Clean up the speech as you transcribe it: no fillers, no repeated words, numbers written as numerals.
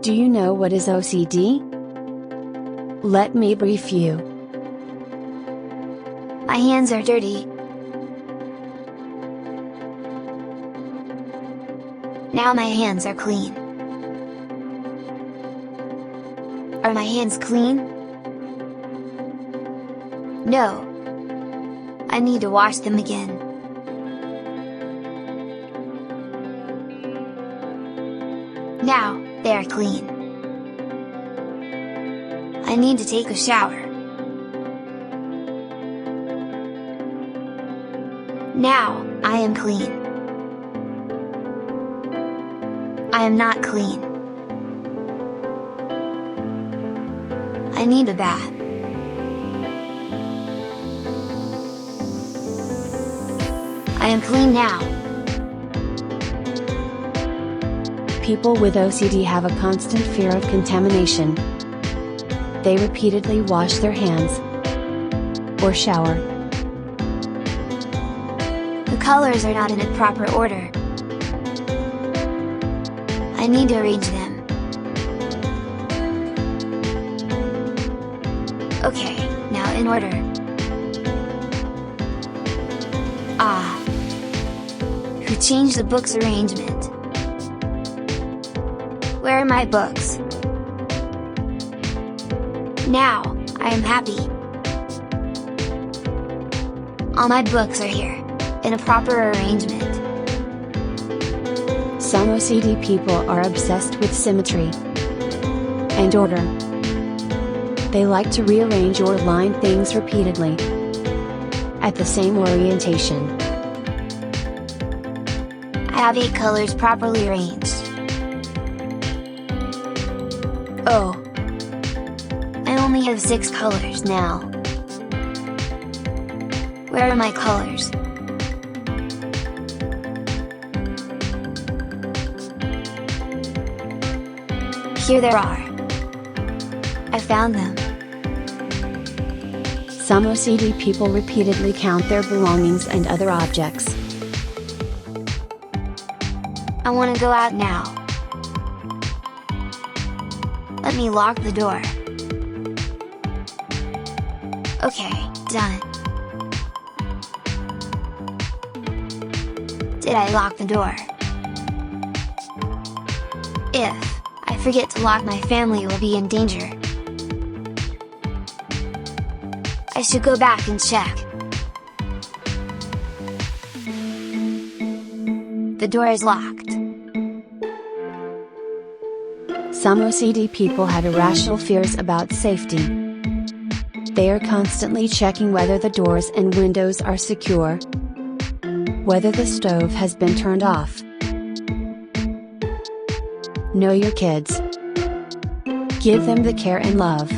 Do you know what is OCD? Let me brief you. My hands are dirty. Now my hands are clean. Are my hands clean? No. I need to wash them again. Now, they are clean. I need to take a shower. Now, I am clean. I am not clean. I need a bath. I am clean now. People with OCD have a constant fear of contamination. They repeatedly wash their hands or shower. The colors are not in a proper order. I need to arrange them. Okay, now in order. Ah! Who changed the book's arrangement? Where are my books? Now, I am happy. All my books are here, in a proper arrangement. Some OCD people are obsessed with symmetry and order. They like to rearrange or line things repeatedly at the same orientation. I have 8 colors properly arranged. Oh! I only have 6 colors now. Where are my colors? Here they are. I found them. Some OCD people repeatedly count their belongings and other objects. I want to go out now. Let me lock the door. Okay, done. Did I lock the door? If I forget to lock, my family will be in danger. I should go back and check. The door is locked. Some OCD people have irrational fears about safety. They are constantly checking whether the doors and windows are secure, whether the stove has been turned off. Know your kids. Give them the care and love